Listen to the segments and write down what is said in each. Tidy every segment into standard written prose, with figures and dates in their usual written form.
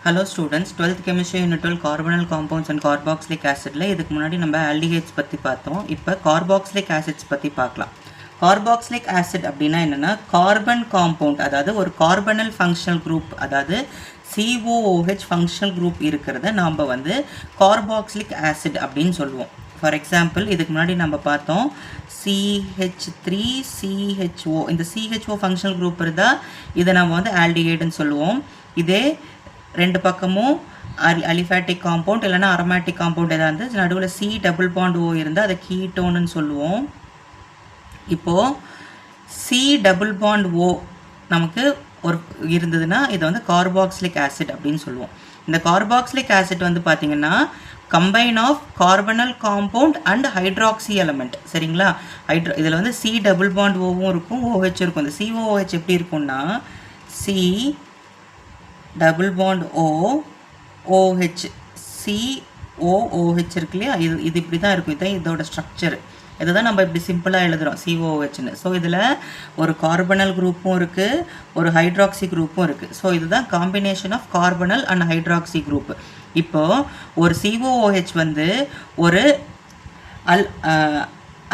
Hello students, 12th chemistry unit 12 carbonyl compounds and carboxylic acid இதுக்கு முன்னாடி நம்ம aldehydes பத்தி பார்த்தோம். இப்போ carboxylic acids பத்தி பார்க்கலாம். carboxylic acid அப்படின்னா என்னன்னா carbon compound, அதாவது ஒரு carbonyl functional group, அதாவது COOH functional group இருக்கிறத நாம வந்து carboxylic acid அப்படின்னு சொல்லுவோம். ஃபார் எக்ஸாம்பிள் இதுக்கு முன்னாடி நம்ம பார்த்தோம் CH3CHO, இந்த CHO ஃபங்க்ஷனல் குரூப் இருந்தால் இதை நம்ம வந்து ஆல்டிஹைடுன்னு சொல்லுவோம். இதே ரெண்டு பக்கமும் அலிஃபேட்டிக் காம்பவுண்ட் இல்லைனா அரோமேட்டிக் காம்பவுண்ட் எதாவது இருந்து நடுவில் C டபுள் பாண்ட் O இருந்தால் அதை கீட்டோன்னு சொல்லுவோம். இப்போது C டபுள் பாண்ட் O நமக்கு ஒரு இருந்ததுன்னா இதை வந்து கார்பாக்சிலிக் ஆசிட் அப்படின்னு சொல்லுவோம். இந்த கார்பாக்சிலிக் ஆசிட் வந்து பார்த்திங்கன்னா combine of carbonyl compound and hydroxy element, சரிங்களா? இதில் வந்து C டபுள் பாண்ட் ஓவும் இருக்கும், OH இருக்கும். இந்த COOH எப்படி இருக்கும்னா C double bond O OH COOH இருக்கு இல்லையா, இது இப்படி தான் இருக்கும். இதுதான் இதோட ஸ்ட்ரக்சர். இதை தான் நம்ம இப்படி சிம்பிளாக எழுதுகிறோம் COOHன்னு. ஸோ இதில் ஒரு கார்பனல் குரூப்பும் இருக்குது, ஒரு ஹைட்ராக்சி குரூப்பும் இருக்குது. ஸோ இதுதான் combination of carbonyl and hydroxy group. இப்போது ஒரு COOH வந்து ஒரு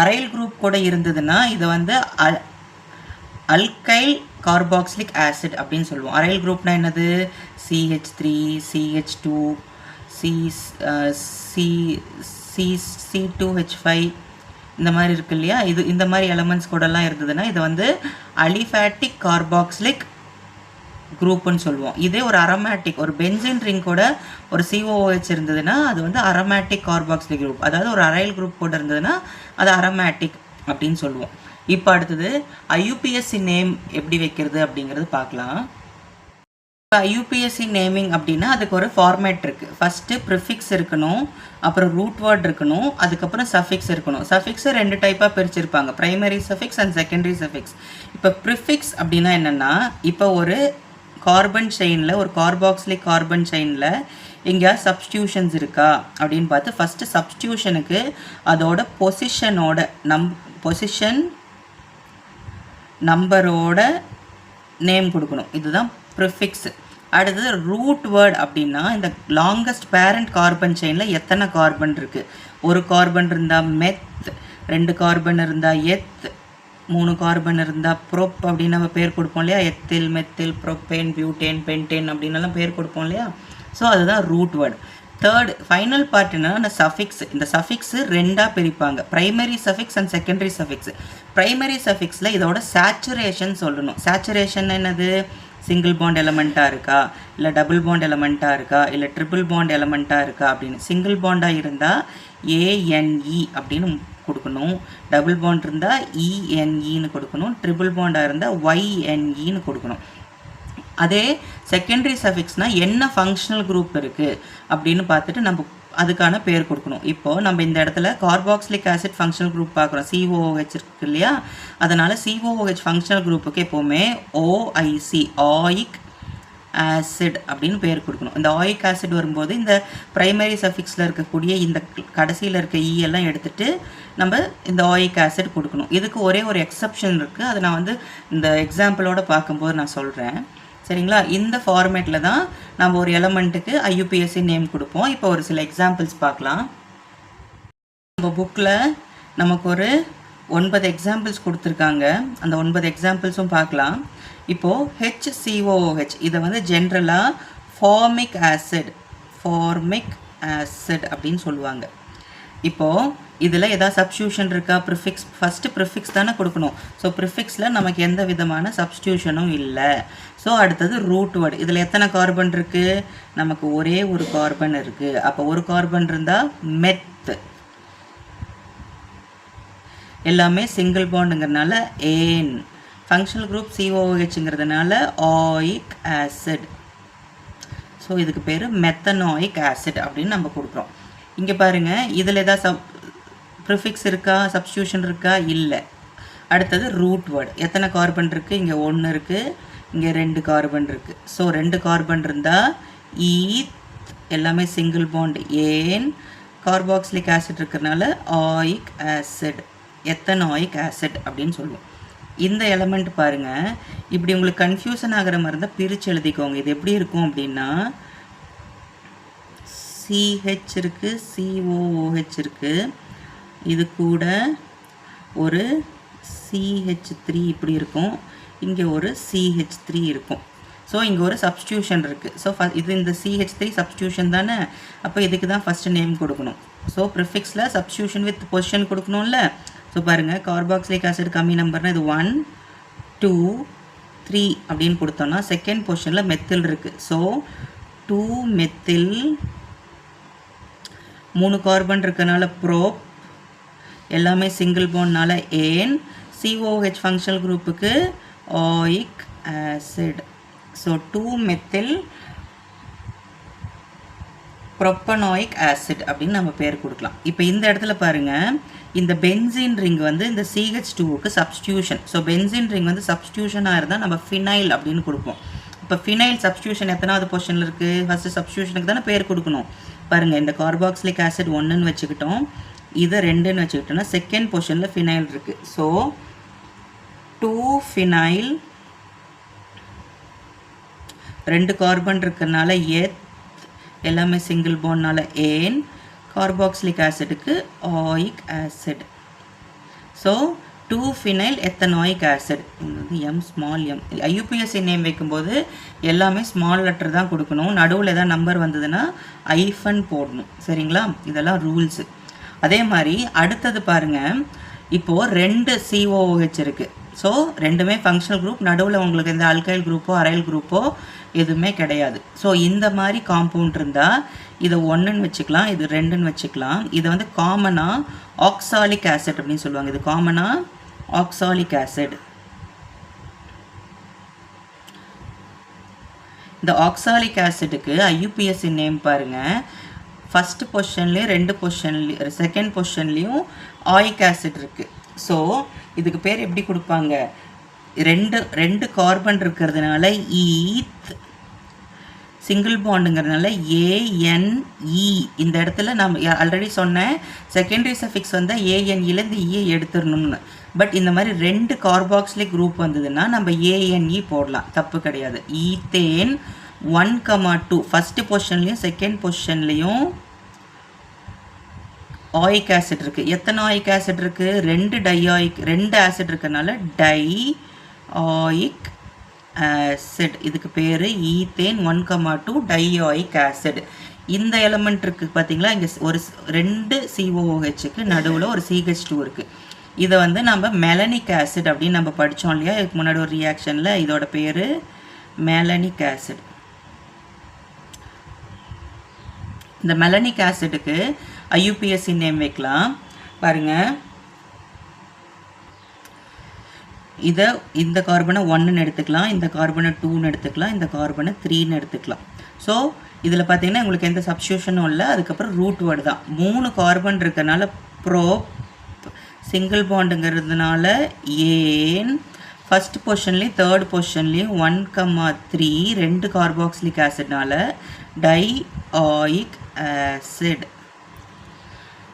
அரைல் குரூப் கூட இருந்ததுன்னா இதை வந்து அல்கைல் கார்பாக்சிலிக் ஆசிட் அப்படின்னு சொல்லுவோம். அரைல் குரூப்னா என்னது? CH3 CH2 C2H5 இந்த மாதிரி இருக்கு இல்லையா, இந்த மாதிரி எலமெண்ட்ஸ் கூடலாம் இருந்ததுன்னா இதை வந்து அலிஃபேட்டிக் கார்பாக்சிலிக் குரூப்புன்னு சொல்லுவோம். இதே ஒரு அரோமேட்டிக், ஒரு பென்சின் ரிங் கூட ஒரு COOH இருந்ததுன்னா அது வந்து அரோமேட்டிக் கார்பாக்சிலிக் குரூப், அதாவது ஒரு அரைல் குரூப் கூட இருந்ததுன்னா அது அரோமேட்டிக் அப்படின்னு சொல்லுவோம். இப்போ அடுத்தது IUPAC நேம் எப்படி வைக்கிறது அப்படிங்கிறது பார்க்கலாம். இப்போ IUPAC நேமிங் அப்படின்னா அதுக்கு ஒரு ஃபார்மேட் இருக்குது. ஃபஸ்ட்டு ப்ரிஃபிக்ஸ் இருக்கணும், அப்புறம் ரூட் வேர்ட் இருக்கணும், அதுக்கப்புறம் சஃபிக்ஸ் இருக்கணும். சஃபிக்ஸை ரெண்டு டைப்பாக பிரிச்சிருப்பாங்க, primary suffix and secondary suffix. இப்போ ப்ரிஃபிக்ஸ் அப்படின்னா என்னென்னா, இப்போ ஒரு கார்பன் செயினில், ஒரு கார்பாக்சிலிக் கார்பன் செயினில் எங்கேயாவது சப்ஸ்டியூஷன்ஸ் இருக்கா அப்படின்னு பார்த்து ஃபஸ்ட்டு சப்ஸ்டியூஷனுக்கு அதோட பொசிஷனோட பொசிஷன் நம்பரோட நேம் கொடுக்கணும். இதுதான் ப்ரிஃபிக்ஸ். அடுத்தது ரூட் வேர்ட் அப்படின்னா இந்த லாங்கஸ்ட் பேரண்ட் கார்பன் செயினில் எத்தனை கார்பன் இருக்குது. ஒரு கார்பன் இருந்தால் மெத், ரெண்டு கார்பன் இருந்தால் எத், மூணு கார்பன் இருந்தால் ப்ரோப் அப்படின்னு நம்ம பேர் கொடுப்போம் இல்லையா. Ethyl, methyl, propane, butane, pentane அப்படின்னலாம் பேர் கொடுப்போம் இல்லையா. ஸோ அதுதான் root word. Third final part என்னன்னா இந்த சஃபிக்ஸ். இந்த சஃபிக்ஸு ரெண்டாக பிரிப்பாங்க, primary suffix and secondary suffix. Primary சஃபிக்ஸில் இதோட சேச்சுரேஷன் சொல்லணும். சேச்சுரேஷன் என்னது? சிங்கிள் பாண்ட் எலமெண்ட்டாக இருக்கா, இல்லை டபுள் பாண்ட் எலமெண்ட்டாக இருக்கா, இல்லை ட்ரிபிள் பாண்ட் எலமெண்ட்டாக இருக்கா அப்படின்னு. சிங்கிள் பாண்டாக இருந்தால் ANE அப்படின்னு கொடுக்கணும், டபுள் பாண்ட் இருந்தால் ENEன்னு கொடுக்கணும், ட்ரிபிள் பாண்டாக இருந்தால் YNEன்னு கொடுக்கணும். அதே செகண்டரி சஃபிக்ஸ்னால் என்ன ஃபங்க்ஷனல் குரூப் இருக்குது அப்படின்னு பார்த்துட்டு நம்ம அதுக்கான பேர் கொடுக்கணும். இப்போது நம்ம இந்த இடத்துல கார்பாக்சிலிக் ஆசிட் ஃபங்க்ஷனல் குரூப் பார்க்குறோம், COOH இருக்கு இல்லையா. அதனால் COOH ஃபங்க்ஷனல் குரூப்புக்கு எப்போவுமே OIC ஆயிக் ஆசிட் அப்படின்னு பேர் கொடுக்கணும். இந்த ஆயிக் ஆசிட் வரும்போது இந்த ப்ரைமரி சஃபிக்ஸில் இருக்கக்கூடிய இந்த கடைசியில் இருக்க எல்லாம் எடுத்துகிட்டு நம்ம இந்த ஆயிக் ஆசிட் கொடுக்கணும். இதுக்கு ஒரே ஒரு எக்ஸப்ஷன் இருக்குது, அதை நான் வந்து இந்த எக்ஸாம்பிளோடு பார்க்கும்போது நான் சொல்கிறேன், சரிங்களா. இந்த ஃபார்மேட்டில் தான் நம்ம ஒரு எலமெண்ட்டுக்கு IUPAC நேம் கொடுப்போம். இப்போ ஒரு சில எக்ஸாம்பிள்ஸ் பார்க்கலாம். நம்ம புக்கில் நமக்கு ஒரு 9 எக்ஸாம்பிள்ஸ் கொடுத்துருக்காங்க, அந்த 9 எக்ஸாம்பிள்ஸும் பார்க்கலாம். இப்போது HCOOH இதை வந்து ஜென்ரலாக ஃபார்மிக் ஆசிட் அப்படின்னு சொல்லுவாங்க. இப்போது இதில் எதாவது சப்ஸ்டியூஷன் இருக்கா? ப்ரிஃபிக்ஸ் ஃபஸ்ட்டு ப்ரிஃபிக்ஸ் தானே கொடுக்கணும். ஸோ ப்ரிஃபிக்ஸில் நமக்கு எந்த விதமான சப்ஸ்டியூஷனும் இல்லை. ஸோ அடுத்தது ரூட் வேர்டு. இதில் எத்தனை கார்பன் இருக்குது? நமக்கு ஒரே ஒரு கார்பன் இருக்குது. அப்போ ஒரு கார்பன் இருந்தால் மெத், எல்லாமே சிங்கிள் பாண்டுங்கிறதுனால ஏன், ஃபங்க்ஷனல் குரூப் COOHங்கிறதுனால ஆயிக் ஆசிட். ஸோ இதுக்கு பேர் மெத்தனாயிக் ஆசிட் அப்படின்னு நம்ம கொடுக்குறோம். இங்கே பாருங்கள், இதில் எதாவது ப்ரிஃபிக்ஸ் இருக்கா, சப்ஸ்டியூஷன் இருக்கா? இல்லை. அடுத்தது ரூட் வேர்டு. எத்தனை கார்பன் இருக்குது? இங்கே 1 இருக்குது, இங்கே 2 கார்பன் இருக்குது. ஸோ 2 கார்பன் இருந்தால் ஈத், எல்லாமே சிங்கிள் பாண்ட் ஏன், கார்பாக்சிலிக் ஆசிட் இருக்கிறதுனால ஆயிக் ஆசிட், எத்தனாயிக் ஆசிட் அப்படின்னு சொல்லுவோம். இந்த எலமெண்ட் பாருங்கள், இப்படி உங்களுக்கு கன்ஃபியூஷன் ஆகிற மாதிரி இருந்தால் பிரித்து எழுதிக்கோங்க. இது எப்படி இருக்கும் அப்படின்னா CH இருக்குது, COOH இருக்குது. இது கூட ஒரு CH3 இப்படி இருக்கும், இங்கே ஒரு CH3 இருக்கும். ஸோ இங்கே ஒரு சப்ஸ்டியூஷன் இருக்குது. ஸோ இது இந்த CH3 சப்ஸ்டியூஷன் தானே, அப்போ இதுக்கு தான் ஃபஸ்ட்டு நேம் கொடுக்கணும். ஸோ ப்ரிஃபிக்ஸில் சப்ஸ்டியூஷன் வித் பொசிஷன் கொடுக்கணும்ல. ஸோ பாருங்கள், கார்பாக்சிலிக் ஆசிட் கம்மி நம்பர்னால் இது 1 2 3 அப்படின்னு கொடுத்தோன்னா செகண்ட் பொசிஷனில் மெத்தில் இருக்குது. ஸோ 2 மெத்தில், 3 கார்பன் இருக்கனால ப்ரோப், எல்லாமே சிங்கிள் போன்னால ஏன், COOH ஃபங்க்ஷனல் குரூப்புக்கு oic acid. So 2 methyl propanoic acid அப்படின்னு நம்ம பேர் கொடுக்கலாம். இப்போ இந்த இடத்துல பாருங்கள், இந்த பென்சீன் ரிங் வந்து இந்த CH2க்கு சப்ஸ்டியூஷன். ஸோ பென்சீன் ரிங் வந்து சப்ஸ்டியூஷனாக இருந்தால் நம்ம ஃபினைல் அப்படின்னு கொடுப்போம். இப்போ ஃபினைல் சப்ஸ்டியூஷன் எத்தனாவது பொசிஷனில் இருக்குது? ஃபஸ்ட்டு சப்ஸ்டியூஷனுக்கு தானே பேர் கொடுக்கணும். பாருங்கள், இந்த கார்பாக்சிலிக் ஆசிட் 1ன்னு வச்சுக்கிட்டோம், இதை 2ன்னு வச்சுக்கிட்டோம்னா செகண்ட் பொசிஷனில் ஃபினைல் இருக்குது. ஸோ 2 ஃபினைல், 2 கார்பன் இருக்கிறதுனால எத், எல்லாமே சிங்கிள் போன்னால ஏன், கார்பாக்சிலிக் ஆசிடுக்கு oic acid. So 2 phenyl ethanoic acid. இது வந்து M small M. IUPAC name வைக்கும்போது எல்லாமே ஸ்மால் லெட்டர் தான் கொடுக்கணும். நடுவில் எதாவது நம்பர் வந்ததுன்னா ஐஃபன் போடணும். சரிங்களா? இதெல்லாம் ரூல்ஸு. அதே மாதிரி அடுத்தது பாருங்கள், இப்போது 2 COOH இருக்குது. ஸோ ரெண்டுமே ஃபங்க்ஷனல் குரூப். நடுவில் உங்களுக்கு இந்த அல்கைல் குரூப்போ அரைல் குரூப்போ எதுவுமே கிடையாது. ஸோ இந்த மாதிரி காம்பவுண்ட் இருந்தால் இதை 1ன்னு வச்சுக்கலாம், இது 2ன்னு வச்சுக்கலாம். இதை வந்து காமனாக ஆக்சாலிக் ஆசிட் அப்படின்னு சொல்லுவாங்க. இது காமனாக ஆக்சாலிக் ஆசிட். இந்த ஆக்சாலிக் ஆசிட்டுக்கு IUPAC நேம் பாருங்கள், ஃபஸ்ட்டு பொசிஷன்லேயும் 2 பொசிஷன்லேயும் செகண்ட் பொசிஷன்லேயும் ஆயிக் ஆசிட் இருக்குது. ஸோ இதுக்கு பேர் எப்படி கொடுப்பாங்க? 2 கார்பன் இருக்கிறதுனால ஈத், சிங்கிள் பாண்டுங்கிறதுனால ANE. இந்த இடத்துல நம்ம ஆல்ரெடி சொன்னேன், செகண்டரி சஃபிக்ஸ் வந்து ANEலேருந்து ஈயை எடுத்துடணும்னு. பட் இந்த மாதிரி 2 கார்பாக்சிலிக் குரூப் வந்ததுன்னா நம்ம ANE போடலாம், தப்பு கிடையாது. ஈத்தேன் 1,2 ஃபஸ்ட்டு பொசிஷன்லேயும் செகண்ட் பொசிஷன்லேயும் ஆயிக் ஆசிட் இருக்குது. எத்தனை ஆயிக் ஆசிட் இருக்குது? 2 டைஆயிக், 2 ஆசிட் இருக்கிறதுனால டை ஆயிக் ஆசிட். இதுக்கு பேர் ஈத்தேன் 1,2 டைஆயிக் ஆசிட். இந்த எலமெண்ட் இருக்குது பார்த்தீங்களா, இங்கே ஒரு 2 COOHக்கு நடுவில் ஒரு CH2 இருக்குது. இதை வந்து நம்ம மெலனிக் ஆசிட் அப்படின்னு நம்ம படித்தோம் இல்லையா இதுக்கு முன்னாடி ஒரு ரியாக்ஷனில். இதோட பேர் மெலனிக் ஆசிட். இந்த மெலனிக் ஆசிட்டுக்கு IUPAC நேம் வைக்கலாம். பாருங்கள், இதை இந்த கார்பனை 1ன்னு எடுத்துக்கலாம், இந்த கார்பனை 2ன்னு எடுத்துக்கலாம், இந்த கார்பனை 3ன்னு எடுத்துக்கலாம். ஸோ இதில் பார்த்தீங்கன்னா உங்களுக்கு எந்த சப்ஸ்டியூஷனும் இல்லை. அதுக்கப்புறம் ரூட் வேர்டு தான். 3 கார்பன் இருக்கிறதுனால ப்ரோப், சிங்கிள் பாண்டுங்கிறதுனால ஏன், first பொசிஷன்லேயும் third பொசிஷன்லேயும் 1,3 2 carboxylic ஆசிட்னால tie ஆயிக் acid.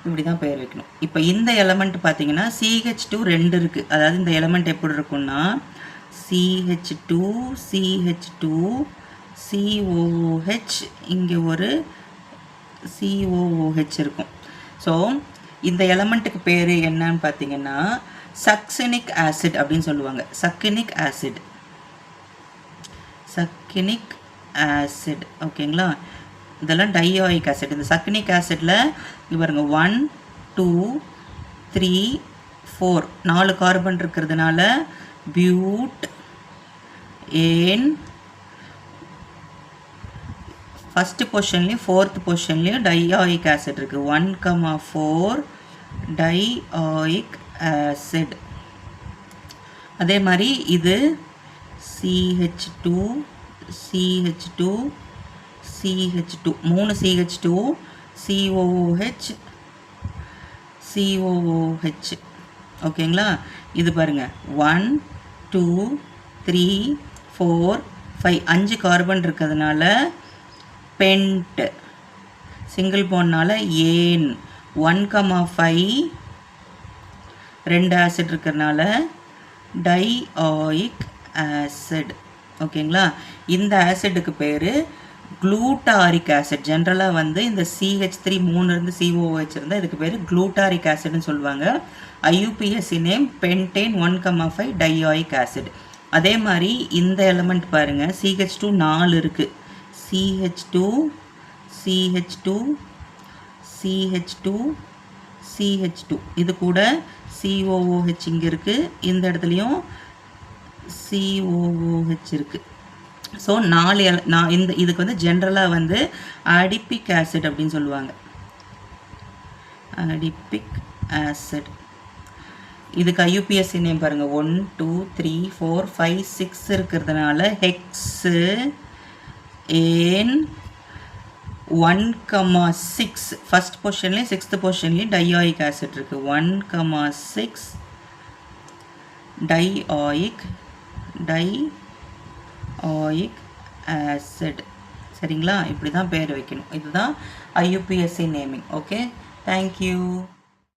இப்படி தான் பேர் வைக்கணும். இப்போ இந்த எலமெண்ட் பார்த்தீங்கன்னா CH2 2 இருக்குது. அதாவது இந்த எலமெண்ட் எப்படி இருக்குன்னா CH2 COOH, இங்கே ஒரு COOH இருக்கும். ஸோ இந்த எலமெண்ட்டுக்கு பேர் என்னன்னு பார்த்தீங்கன்னா சக்சினிக் ஆசிட் அப்படின்னு சொல்லுவாங்க. சக்கினிக் ஆசிட் ஓகேங்களா? இதெல்லாம் டைஆயிக் ஆசிட். இந்த சக்கினிக் ஆசிட்டில் இவருங்க 1 2 3 4 4 கார்பன் இருக்கிறதுனால பியூட் ஏன், ஃபஸ்ட்டு பொசிஷன்லேயும் ஃபோர்த் பொசிஷன்லேயும் டைஆயிக் ஆசிட் இருக்குது. 1,4 டைஆயிக் ஆசிட். அதே மாதிரி இது CH2 3 CH2 COOH ஓகேங்களா? இது பாருங்கள் 1 2 3 4 5 5 கார்பன் இருக்கிறதுனால பென்ட், சிங்கிள் பாண்ட்னால ஏன், 1,5 2 ஆசிட் இருக்கிறதுனால டைஆயிக் ஆசிட் ஓகேங்களா? இந்த ஆசிட்டுக்கு பேர் குளூட்டாரிக் ஆசிட். ஜென்ரலாக வந்து இந்த CH3 3 இருந்து COOH இருந்தால் இதுக்கு பேர் குளூட்டாரிக் ஆசிட்னு சொல்லுவாங்க. IUPAC name pentane 1,5 dioic acid. அதே மாதிரி இந்த எலமெண்ட் பாருங்கள், CH2 4 இருக்குது. CH2 CH2 CH2 CH2 இது கூட COOH இங்கே இருக்குது. இந்த இடத்துலையும் COOH இருக்குது. ஸோ 4 இதுக்கு வந்து ஜென்ரலாக வந்து அடிபிக் ஆசிட் அப்படின்னு சொல்லுவாங்க. Adipic acid. இதுக்கு IUPAC நேம் பாருங்கள், 1 2 3 4 5 6 இருக்கிறதுனால ஹெக்ஸு ஏன் 1,6 ஃபஸ்ட் பொசிஷன்லேயும் 6th பொசிஷன்லேயும் டையாயிக் ஆசிட் இருக்குது. 1,6 டையாயிக் ஆசிட். சரிங்களா? இப்படி தான் பேர் வைக்கணும். இதுதான் IUPAC நேமிங். Okay, thank you.